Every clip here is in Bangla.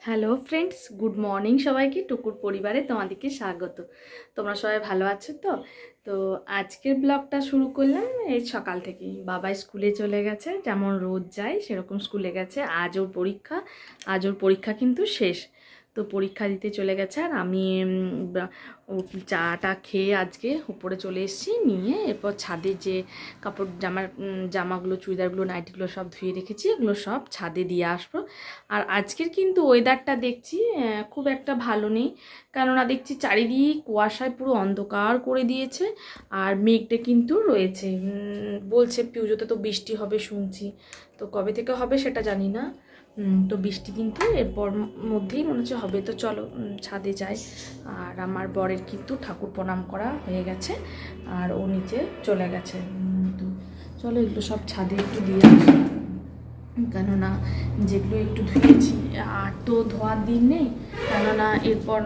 হ্যালো ফ্রেন্ডস, গুড মর্নিং সবাইকে। টুকুর পরিবারে তোমাদেরকে স্বাগত। তোমরা সবাই ভালো আছো তো? তো আজকের ব্লগটা শুরু করলাম এই সকাল থেকেই। বাবা স্কুলে চলে গেছে, যেমন রোজ যায় সেরকম স্কুলে গেছে। আজ ওর পরীক্ষা কিন্তু শেষ। তো পরীক্ষা দিতে চলে গেছে, আর আমি চাটা খেয়ে আজকে উপরে চলে এসেছি। নিয়ে এরপর ছাদে যে জামাগুলো, চুড়িদারগুলো, নাইটিগুলো সব ধুয়ে রেখেছি, এগুলো সব ছাদে দিয়ে আসবো। আর আজকের কিন্তু ওয়েদারটা দেখছি খুব একটা ভালো নেই, কেননা দেখছি চারিদিক কুয়াশায় পুরো অন্ধকার করে দিয়েছে। আর মেঘটা কিন্তু রয়েছে, বলছে পিউজোতে তো বৃষ্টি হবে শুনছি, তো কবে থেকে হবে সেটা জানি না। তো বৃষ্টি কিন্তু এরপর মধ্যেই মনে হচ্ছে হবে। তো চলো ছাদে যাই। আর আমার বরের কিন্তু ঠাকুর প্রণাম করা হয়ে গেছে, আর ও নিচে চলে গেছে। তো চলো এগুলো সব ছাদে একটু দিয়ে আসি, কেননা যেগুলো একটু ধুয়েছি আর তো ধোয়ার দিন নেই, কেননা এরপর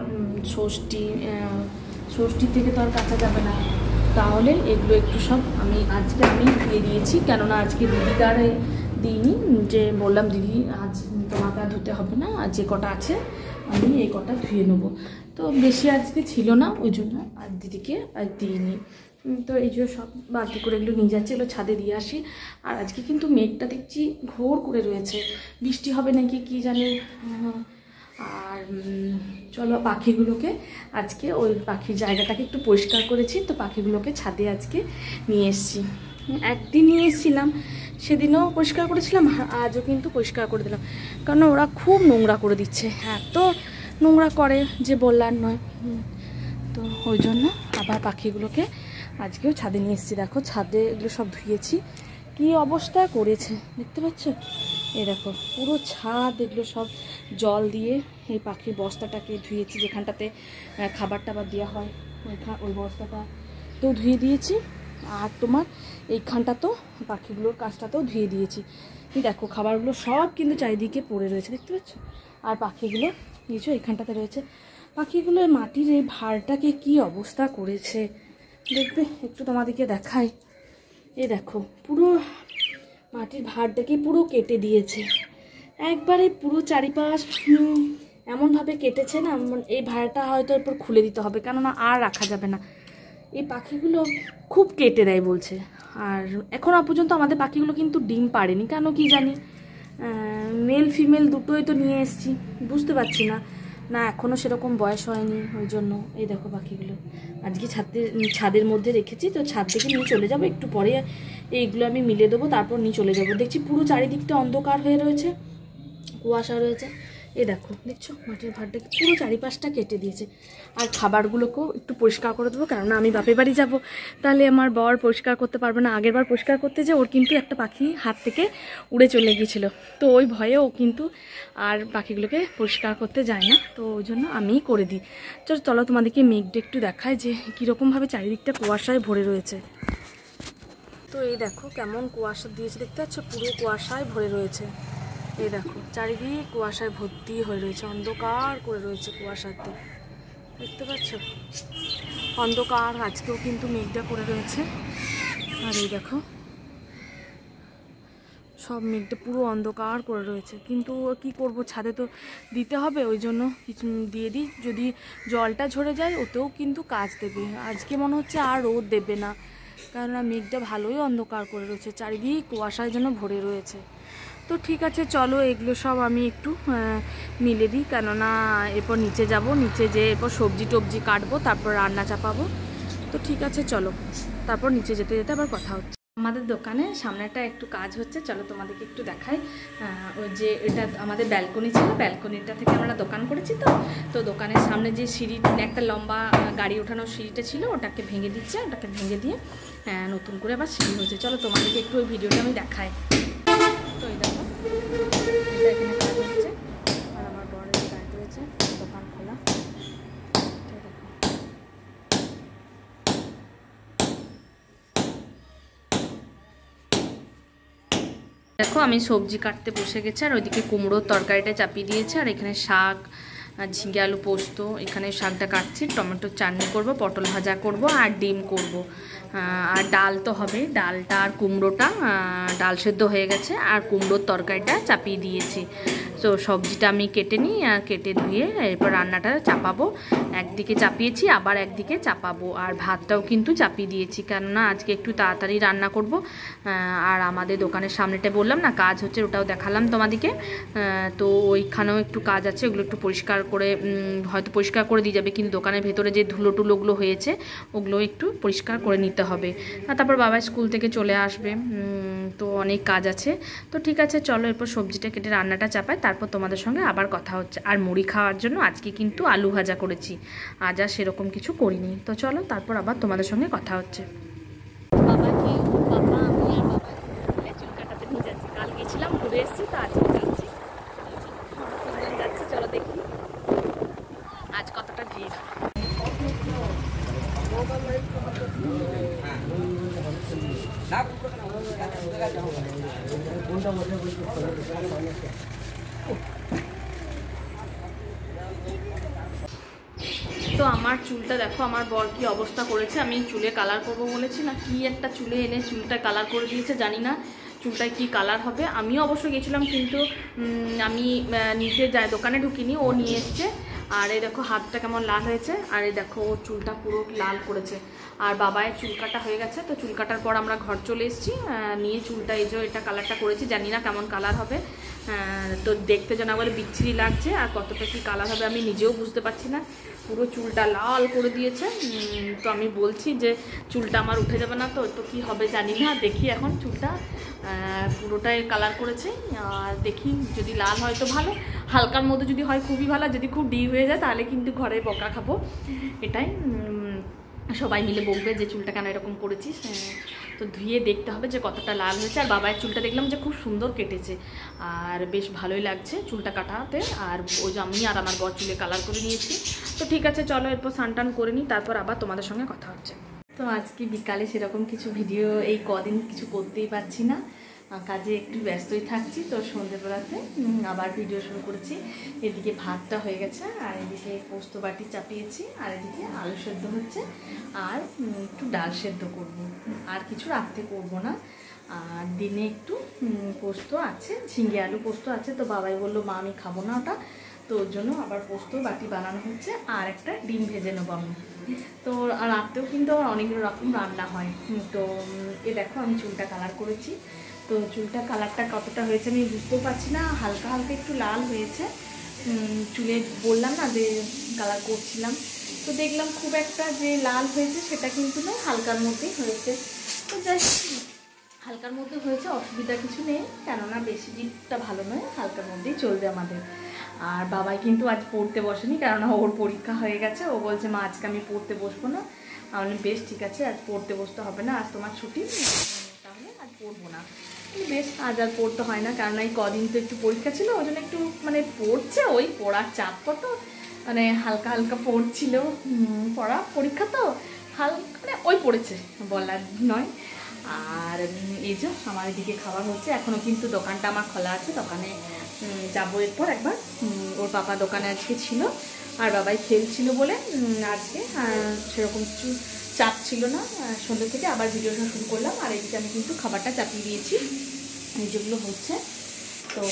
ষষ্ঠী থেকে তো আর কাচা যাবে না। তাহলে এগুলো একটু সব আজকে আমি ধুয়ে দিয়েছি, কেননা আজকে দিদিদার দিইনি, যে বললাম দিদি আজ তোমাকে আর ধুতে হবে না, আর যে কটা আছে আমি এই কটা ধুয়ে নেবো। তো বেশি আজকে ছিল না, ওই জন্য আর দিদিকে আর দিইনি। তো এই যে সব বালতি করে এগুলো নিয়ে যাচ্ছে, এগুলো ছাদে দিয়ে আসি। আর আজকে কিন্তু মেঘটা দেখছি ঘোর করে রয়েছে, বৃষ্টি হবে নাকি কি জানি। আর চলো পাখিগুলোকে আজকে ওই পাখির জায়গাটাকে একটু পরিষ্কার করেছি, তো পাখিগুলোকে ছাদে আজকে নিয়ে এসেছি। একদিন নিয়ে এসেছিলাম, সেদিনও পরিষ্কার করেছিলাম, আজও কিন্তু পরিষ্কার করে দিলাম, কারণ ওরা খুব নোংরা করে দিচ্ছে, এত নোংরা করে যে বললার নয়। তো ওই জন্য আবার পাখিগুলোকে আজকেও ছাদে নিয়ে এসেছি। দেখো ছাদে এগুলো সব ধুয়েছি, কি অবস্থা করেছে দেখতে পাচ্ছ। এই দেখো পুরো ছাদ এগুলো সব জল দিয়ে এই পাখির বস্তাটাকে ধুয়েছি, যেখানটাতে খাবার টাবার দেওয়া হয় ওই বস্তাটা তো ধুয়ে দিয়েছি। আর তোমার এইখানটা তো পাখিগুলোর কাজটাতেও ধুয়ে দিয়েছি। দেখো খাবারগুলো সব কিন্তু চারিদিকে পড়ে রয়েছে দেখতে পাচ্ছ। আর পাখিগুলো নিচু এইখানটাতে রয়েছে। পাখিগুলোর মাটির এই ভারটাকে কি অবস্থা করেছে দেখবে, একটু তোমাদেরকে দেখাই। এই দেখো পুরো মাটির ভারটাকে পুরো কেটে দিয়েছে, একবারে পুরো চারিপাশ এমনভাবে কেটেছে না, এই ভাড়াটা হয়তো এরপর খুলে দিতে হবে, কেননা আর রাখা যাবে না। এই পাখিগুলো খুব কেটে দেয় বলছে। আর এখনও পর্যন্ত আমাদের পাখিগুলো কিন্তু ডিম পাড়েনি, কেন কি জানি। মেল ফিমেল দুটোই তো নিয়ে এসেছি, বুঝতে পারছি না না এখনও সেরকম বয়স হয়নি, ওই জন্য। এই দেখো পাখিগুলো আজকে ছাদের মধ্যে রেখেছি, তো ছাদ থেকে নিয়ে চলে যাব একটু পরে। এইগুলো আমি মিলে দেবো, তারপর নিয়ে চলে যাব। দেখছি পুরো চারিদিকটা অন্ধকার হয়ে রয়েছে, কুয়াশা রয়েছে। এই দেখো দেখছো মাটির ভাঁড়টাকে পুরো চারিপাশটা কেটে দিয়েছে। আর খাবারগুলোকেও একটু পরিষ্কার করে দেবো, কেননা আমি বাপের বাড়ি যাব, তাহলে আমার বর পরিষ্কার করতে পারবে না। আগের বার পরিষ্কার করতে যে ওর কিন্তু একটা পাখি হাত থেকে উড়ে চলে গিয়েছিলো, তো ওই ভয়ে ও কিন্তু আর পাখিগুলোকে পরিষ্কার করতে যায় না, তো ওই জন্য আমিই করে দিই। চলো তোমাদেরকে মেঘটা একটু দেখায় যে কীরকমভাবে চারিদিকটা কুয়াশায় ভরে রয়েছে। তো এই দেখো কেমন কুয়াশা দিয়েছে দেখতে পাচ্ছ, পুরো কুয়াশায় ভরে রয়েছে। এই দেখো চারিদিক কুয়াশায় ভর্তি হয়ে রয়েছে, অন্ধকার করে রয়েছে কুয়াশাতে দেখতে পাচ্ছ, অন্ধকার। আজকেও কিন্তু মেঘটা করে রয়েছে। আর এই দেখো সব মেঘটা পুরো অন্ধকার করে রয়েছে, কিন্তু কি করব, ছাদে তো দিতে হবে, ওই জন্য কিছু দিয়ে দিই। যদি জলটা ঝরে যায় ওতেও কিন্তু কাজ দেবে। আজকে মনে হচ্ছে আর রোদ দেবে না, কেননা মেঘটা ভালোই অন্ধকার করে রয়েছে, চারিদিক কুয়াশায় যেন ভরে রয়েছে। তো ঠিক আছে চলো এগুলো সব আমি একটু মিলে দিই, কেননা এরপর নিচে যাব, নিচে যেয়ে এরপর সবজি টবজি কাটবো, তারপর রান্না চাপাবো। তো ঠিক আছে চলো, তারপর নিচে যেতে যেতে আবার কথা হচ্ছে। আমাদের দোকানে সামনেটা একটু কাজ হচ্ছে, চলো তোমাদেরকে একটু দেখাই। ওই যে এটা আমাদের ব্যালকনি ছিল, ব্যালকনিটা থেকে আমরা দোকান করেছি। তো দোকানের সামনে যে সিঁড়ি, একটা লম্বা গাড়ি ওঠানোর সিঁড়িটা ছিল, ওটাকে ভেঙে দিচ্ছে, ওটাকে ভেঙে দিয়ে নতুন করে আবার সিঁড়ি হয়েছে। চলো তোমাদেরকে একটু ওই ভিডিওটা আমি দেখাই। তো এই দেখো এটা এখানে কাজ হচ্ছে, আর আমার বরের গাড়ি রয়েছে, দোকান খোলা। দেখো আমি সবজি কাটতে বসে গেছি, আর ওইদিকে কুমড়োর তরকারিটা চাপিয়ে দিয়েছে, আর এখানে শাক, ঝিঙে আলু পোস্ত, এখানে শাকটা কাটছি, টমেটোর চাটনি করব, পটল ভাজা করব, আর ডিম করব। আর ডাল তো হবে, ডালটা আর কুমড়োটা ডাল সেদ্ধ হয়ে গেছে, আর কুমড়োর তরকারিটা চাপিয়ে দিয়েছি। তো সবজিটা আমি কেটে নিই আর কেটে ধুয়ে এরপর রান্নাটা চাপাবো। একদিকে চাপিয়েছি আবার একদিকে চাপাবো, আর ভাতটাও কিন্তু চাপিয়ে দিয়েছি, কেননা আজকে একটু তাড়াতাড়ি রান্না করব। আর আমাদের দোকানের সামনেটা বললাম না কাজ হচ্ছে, ওটাও দেখালাম তোমাদেরকে। তো ওইখানেও একটু কাজ আছে, ওগুলো একটু পরিষ্কার করে হয়তো পরিষ্কার করে দিয়ে যাবে, কিন্তু দোকানের ভেতরে যে ধুলো টুলোগুলো হয়েছে ওগুলো একটু পরিষ্কার করে নিতে হবে। আর তারপর বাবা স্কুল থেকে চলে আসবে, তো অনেক কাজ আছে। তো ঠিক আছে, চলো এরপর সবজিটা কেটে রান্নাটা চাপাই, তারপর তোমাদের সঙ্গে আবার কথা হচ্ছে। আর মুড়ি খাওয়ার জন্য আজকে কিন্তু আলু ভাজা করেছি, আজ আর সেরকম কিছু করিনি। তো চলো তারপর আবার তোমাদের সঙ্গে কথা হচ্ছে। বাবাকে বাবা আমি আর বাবা চুল কাটাতে নিয়ে যাচ্ছি, কাল গেছিলাম ঘুরে এসেছি, তো আজকে যাচ্ছি। চলো দেখি আজ কতটা ভিড়। তো আমার চুলটা দেখো, আমার বর কি অবস্থা করেছে। আমি চুলে কালার করবো বলেছি না, কি একটা চুলে এনে চুলটা কালার করে দিয়েছে, জানি না চুলটায় কি কালার হবে। আমিও অবশ্য গেছিলাম, কিন্তু আমি নিতে যাই দোকানে ঢুকিনি, ও নিয়ে এসছে। আর এই দেখো হাতটা কেমন লাল হয়েছে, আর এই দেখো ও চুলটা পুরো লাল করেছে। আর বাবায়ের চুল কাটা হয়ে গেছে, তো চুল কাটার পর আমরা ঘর চলে এসেছি, নিয়ে চুলটা এই যে এটা কালারটা করেছি, জানি না কেমন কালার হবে। তো দেখতে যেন বলে বিচ্ছিরি লাগছে, আর কতটা কি কালার হবে আমি নিজেও বুঝতে পারছি না। পুরো চুলটা লাল করে দিয়েছে। তো আমি বলছি যে চুলটা আমার উঠে যাবে না, তো তো কী হবে জানি না। দেখি এখন চুলটা পুরোটাই কালার করেছে, আর দেখি যদি লাল হয় তো ভালো, হালকার মধ্যে যদি হয় খুবই ভালো, যদি খুব ডিপ হয়ে যায় তাহলে কিন্তু ঘরে বকা খাবো। এটাই সবাই মিলে বলবে যে চুলটা কেন এরকম করেছিস। তো ধুয়ে দেখতে হবে যে কতটা লাল হয়েছে। আর বাবার চুলটা দেখলাম যে খুব সুন্দর কেটেছে, আর বেশ ভালোই লাগছে চুলটা কাটাতে। আর ওই যে আমি আর আমার বর চুলে কালার করে নিয়েছি। তো ঠিক আছে, চলো এরপর স্নান করে নিই, তারপর আবার তোমাদের সঙ্গে কথা হচ্ছে। তো আজকে বিকালে সেরকম কিছু ভিডিও এই কদিন কিছু করতেই পারছি না, কাজে একটু ব্যস্তই থাকছি। তো সন্ধ্যেবেলাতে আবার ভিডিও শুরু করেছি। এদিকে ভাতটা হয়ে গেছে, আর এদিকে পোস্ত বাটি চাপিয়েছি, আর এদিকে আলু সেদ্ধ হচ্ছে, আর একটু ডাল সেদ্ধ করব। আর কিছু রাত্রে করব না। আর দিনে একটু পোস্ত আছে, ঝিঙে আলু পোস্ত আছে। তো বাবাই বললো মা আমি খাবো না ওটা, তো ওর জন্য আবার পোস্ত বাটি বানানো হচ্ছে, আর একটা ডিম ভেজে নেবো আমি। তো রাত্রেও কিন্তু অনেক রকম রান্না হয়। তো এ দেখো আমি চুলটা কালার করেছি। তো চুলটা কালারটা কতটা হয়েছে আমি বুঝতেও পারছি না, হালকা হালকা একটু লাল হয়েছে। চুলে বললাম না যে কালার করছিলাম, তো দেখলাম খুব একটা যে লাল হয়েছে সেটা কিন্তু না, হালকার মধ্যেই হয়েছে। তো যাই হালকার মধ্যে হয়েছে, অসুবিধা কিছু নেই, কেননা বেশি ডিপটা ভালো নয়, হালকার মধ্যেই চলবে আমাদের। আর বাবাই কিন্তু আজ পড়তে বসেনি, কেননা ওর পরীক্ষা হয়ে গেছে। ও বলছে মা আজকে আমি পড়তে বসবো না। আমি বেশ ঠিক আছে, আজ পড়তে বসতে হবে না, আজ তোমার ছুটি, তাহলে আজ পড়বো না। বেশ আজ আর পড়তে হয় না, কারণ এই কদিন তো একটু পরীক্ষা ছিল, ওই জন্য একটু মানে পড়ছে, ওই পড়ার চাপ কত, মানে হালকা হালকা পড়ছিল। পড়া পরীক্ষা তো হালকা মানে ওই পড়েছে বলার নয়। আর এই যে আমার এদিকে খাবার হচ্ছে, এখনও কিন্তু দোকানটা আমার খোলা আছে, দোকানে যাবো এরপর একবার। ওর বাবা দোকানে আজকে ছিল, আর বাবাই খেলছিল বলে আজকে সেরকম কিছু চাপ ছিল না। সন্ধ্যে থেকে আবার ভিডিওটা শুরু করলাম, আর এদিকে আমি কিন্তু খাবারটা চাপিয়ে দিয়েছি, যেগুলো হচ্ছে। তো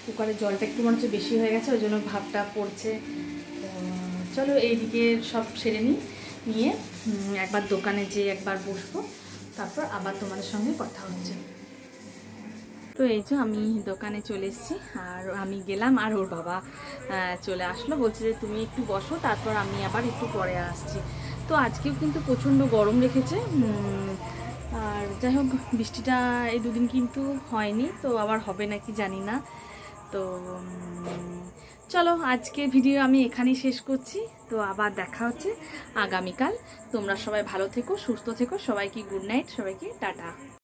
কুকারের জলটা একটু মনে হচ্ছে বেশি হয়ে গেছে, ওই জন্য ভাবটা পড়ছে। তো চলো এইদিকে সব সেরে নিয়ে একবার দোকানে যেয়ে একবার বসবো, তারপর আবার তোমাদের সঙ্গে কথা হচ্ছে। তো এই যে আমি দোকানে চলে এসেছি, আর আমি গেলাম, আর ওর বাবা চলে আসলো, বলছে যে তুমি একটু বসো, তারপর আমি আবার একটু পরে আসছি। তো আজকেও কিন্তু প্রচণ্ড গরম রেখেছে। আর যাই হোক বৃষ্টিটা এই দুদিন কিন্তু হয়নি, তো আবার হবে নাকি জানি না। তো চলো আজকে ভিডিও আমি এখানেই শেষ করছি। তো আবার দেখা হচ্ছে আগামীকাল। তোমরা সবাই ভালো থেকো, সুস্থ থেকো, সবাইকে গুড নাইট, সবাইকে টাটা।